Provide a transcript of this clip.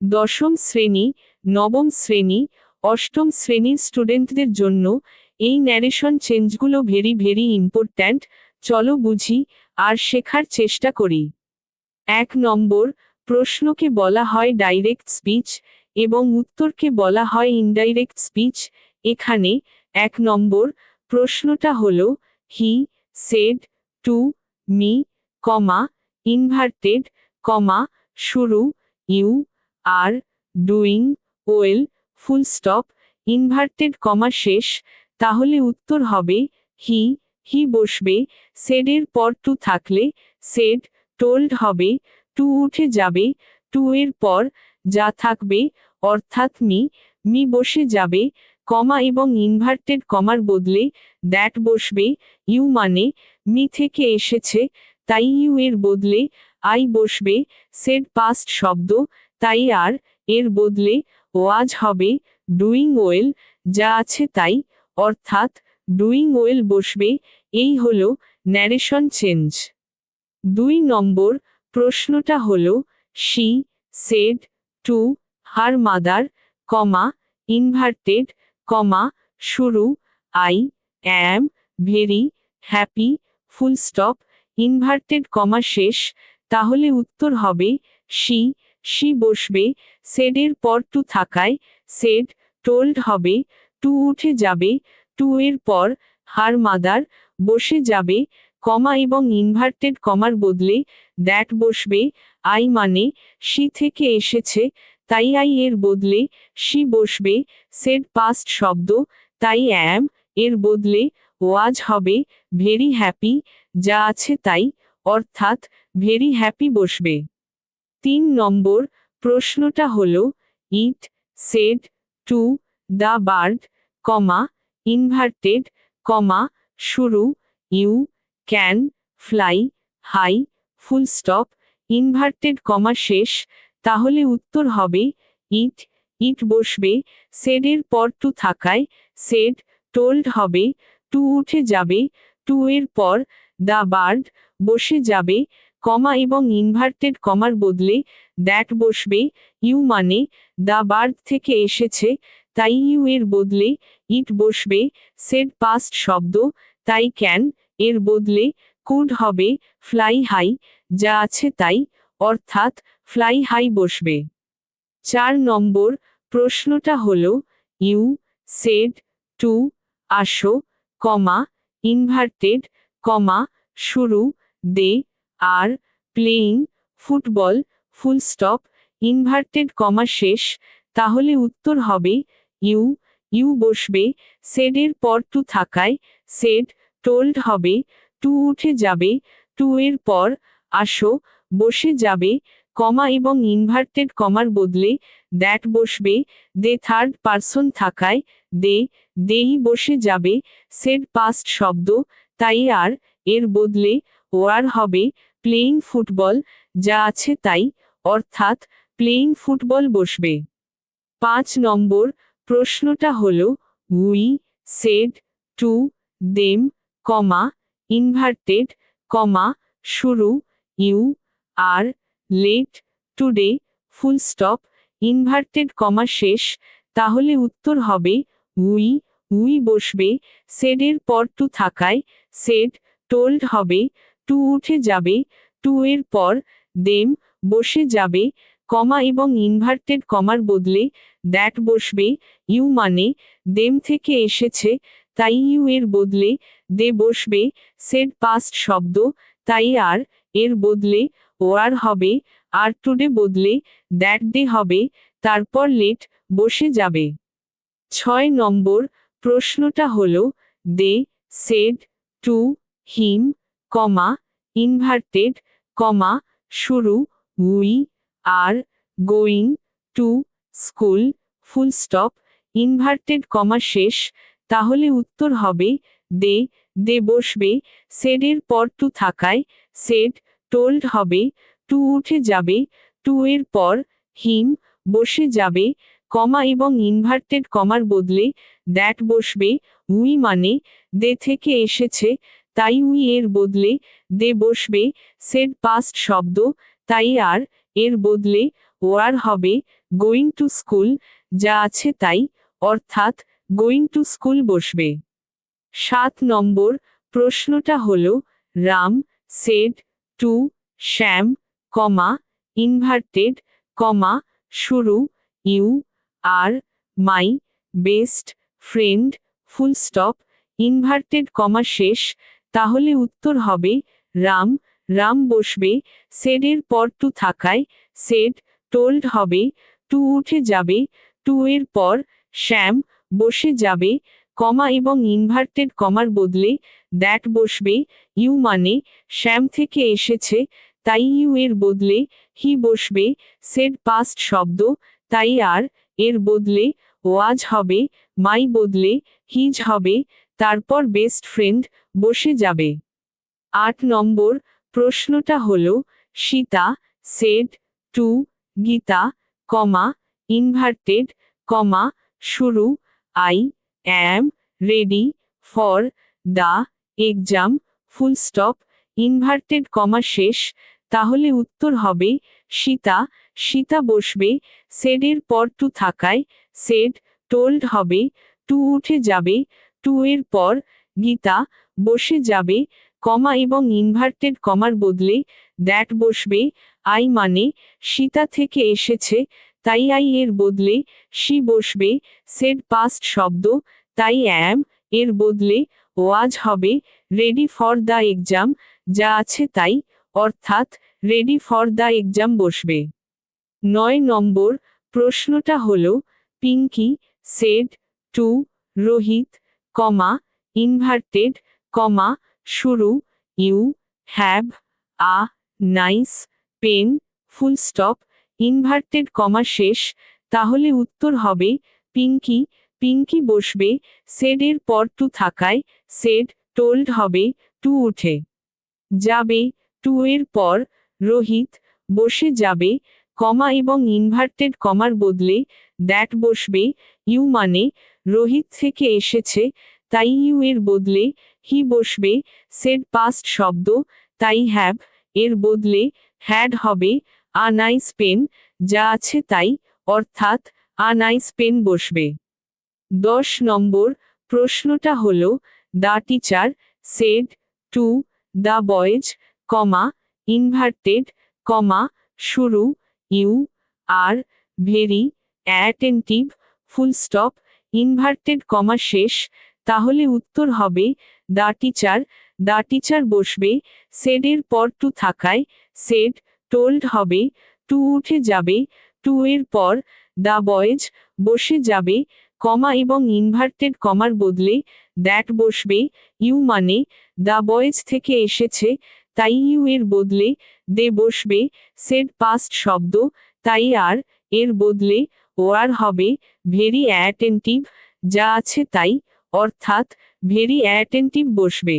দশম শ্রেণী, নবম শ্রেণী, অষ্টম শ্রেণীর স্টুডেন্টদের জন্য এই ন্যারেশন চেঞ্জগুলো ভেরি ইম্পর্ট্যান্ট। চলো বুঝি আর শেখার চেষ্টা করি। 1 নম্বর, প্রশ্নকে বলা হয় ডাইরেক্ট স্পিচ এবং উত্তরকে বলা হয় ইনডাইরেক্ট স্পিচ। এখানে 1 নম্বর প্রশ্নটা হলো he said to me, inverted, শুরু you are doing well, full stop, inverted শেষ। তাহলে উত্তর হবে হি বসবে, সেডের পর টু থাকলে সেড, টোল্ড হবে, টু উঠে যাবে, টু এর পর যা থাকবে অর্থাৎ মি বসে যাবে, এবং ইনভার্টেড কমার বদলে দ্যাট বসবে। ইউ মানে মি থেকে এসেছে, তাই ইউ এর বদলে আই বসবে। সেড পাস্ট শব্দ, তাই আর এর বদলে ওয়াজ হবে। ডুইং ওয়েল, যা আছে তাই, অর্থাৎ ডুইং ওয়েল বসবে। এই হলো ন্যারেশন চেঞ্জ। 2 নম্বর প্রশ্নটা হলো she said to her mother, inverted, শুরু I am very happy, full stop, inverted শেষ। তাহলে উত্তর হবে শি বসবে, সেডের পর টু থাকায় সেড, টোল্ড হবে, টু উঠে যাবে, টু এর পর হার মাদার বসে যাবে, এবং ইনভার্টেড কমার বদলে দ্যাট বসবে। আই মানে শি থেকে এসেছে, তাই আই এর বদলে শি বসবে। সেড পাস্ট শব্দ, তাই অ্যাম এর বদলে ওয়াজ হবে। ভেরি হ্যাপি, যা আছে তাই, অর্থাৎ ভেরি হ্যাপি বসবে। 3 নম্বর প্রশ্নটা হলো it said to the bird, inverted, শুরু you can fly high, full stop, inverted শেষ। তাহলে উত্তর হবে ইট বসবে, সেডের পর টু থাকায় সেড, টোল্ড হবে, টু উঠে যাবে, টু এর পর দ্য বার্ড বসে যাবে, এবং ইনভার্টেড কমার বদলে দ্যাট বসবে। ইউ মানে দ্য বার্ড থেকে এসেছে, তাই ইউ এর বদলে ইট বসবে। সেড পাস্ট শব্দ, তাই ক্যান এর বদলে কুড হবে। ফ্লাই হাই, যা আছে তাই, অর্থাৎ ফ্লাই হাই বসবে। 4 নম্বর প্রশ্নটা হলো ইউ সেড টু আসো, ইনভার্টেড, শুরু they are playing football, full stop, inverted শেষ। তাহলে উত্তর হবে ইউ বসবে, সেডের পর টু থাকায় সেড, টোল্ড হবে, টু উঠে যাবে, টু এর পর আসো বসে যাবে, এবং ইনভার্টেড কমার বদলে দ্যাট বসবে। দে থার্ড পারসন থাকায় দেই বসে যাবে। সেড পাস্ট শব্দ, তাই আর এর বদলে ওয়ার হবে। প্লেইং ফুটবল, যা আছে তাই, অর্থাৎ প্লেইং ফুটবল বসবে। 5 নম্বর প্রশ্নটা হলো we said to them, inverted, শুরু you are late today, full stop, inverted শেষ। তাহলে উত্তর হবে উই বসবে, সেডের পর টু থাকায় সেড, টোল্ড হবে, টু উঠে যাবে, টু এর পর দেম বসে যাবে, এবং ইনভার্টেড কমার বদলে দ্যাট বসবে। ইউ মানে দেম থেকে এসেছে, তাই ইউ এর বদলে দে বসবে। সেড পাস্ট শব্দ, তাই আর এর বদলে ওয়ার হবে, আর টুডে বদলে দ্যাট ডে হবে, তারপর লেট বসে যাবে। 6 নম্বর প্রশ্নটা হলো they said to him, inverted, শুরু we are going to school, full stop, inverted শেষ। তাহলে উত্তর হবে দে বসবে, সেডের পর টু থাকায় সেড, টোল্ড হবে, টু উঠে যাবে, টু এর পর হিম বসে যাবে, এবং ইনভার্টেড কমার বদলে দ্যাট বসবে। উই মানে দে থেকে এসেছে, তাই উই এর বদলে দে বসবে। সেড পাস্ট শব্দ, তাই আর এর বদলে ওয়ার হবে। গোয়িং টু স্কুল, যা আছে তাই, অর্থাৎ গোয়িং টু স্কুল বসবে। 7 নম্বর প্রশ্নটা হলো Ram said to Shyam, inverted, শুরু you are my best friend, full stop, inverted শেষ, তাহলে উত্তর হবে রাম। রাম বসবে সেডের পর টু থাকায় সেড, টোল্ড হবে টু উঠে যাবে, টু এর পর শ্যাম বসে যাবে, এবং ইনভার্টেড কমার বদলে দ্যাট বসবে, ইউ মানে শ্যাম থেকে এসেছে তাই ইউ এর বদলে হি বসবে, সেড পাস্ট শব্দ তাই আর এর বদলে ওয়াজ হবে, মাই বদলে হিজ হবে, তারপর বেস্ট ফ্রেন্ড বসে যাবে। 8 নম্বর প্রশ্নটা হলো Sita said to Gita, inverted, শুরু I am ready for the exam, full stop, inverted শেষ, তাহলে উত্তর হবে সীতা। সীতা বসবে সেডের পর টু থাকায় সেড, টোল্ড হবে টু উঠে যাবে, টু এর পর গীতা বসে যাবে, এবং ইনভার্টেড কমার বদলে দ্যাট বসবে, আই মানে সীতা থেকে এসেছে তাই আই এর বদলে শি বসবে, সেড পাস্ট শব্দ তাই অ্যাম এর বদলে ওয়াজ হবে, রেডি ফর দ্য এক্সাম, যা আছে তাই, অর্থাৎ রেডি ফর দ্য এক্সাম বসবে। 9 নম্বর প্রশ্নটা হলো Pinki said to Rohit, inverted, শুরু you have a nice pen, full stop, inverted শেষ, তাহলে উত্তর হবে পিঙ্কি। পিঙ্কি বসবে সেডের পর টু থাকায় সেড, টোল্ড হবে টু উঠে যাবে, টু এর পর রোহিত বসে যাবে, এবং ইনভার্টেড কমার বদলে দ্যাট বসবে, ইউ মানে রোহিত থেকে এসেছে তাই ইউ এর বদলে হি বসবে, সেড পাস্ট শব্দ তাই হ্যাভ এর বদলে হ্যাড হবে, আ নাইস পেন, যা আছে তাই, অর্থাৎ আ নাইস পেন বসবে। 10 নম্বর প্রশ্নটা হলো the teacher said to the boys, inverted, শুরু you are very attentive, full stop, inverted শেষ, তাহলে উত্তর হবে দ্য টিচার। দ্য টিচার বসবে সেডের পর টু থাকায় সেড, টোল্ড হবে টু উঠে যাবে, টু এর পর দ্য বয়েজ বসে যাবে, এবং ইনভার্টেড কমার বদলে দ্যাট বসবে, ইউ মানে দ্য বয়েজ থেকে এসেছে তাই ইউ এর বদলে দে বসবে, সেড পাস্ট শব্দ তাই আর এর বদলে ওয়ার হবে, ভেরি অ্যাটেন্টিভ, যা আছে তাই, অর্থাৎ ভেরি অ্যাটেন্টিভ বসবে।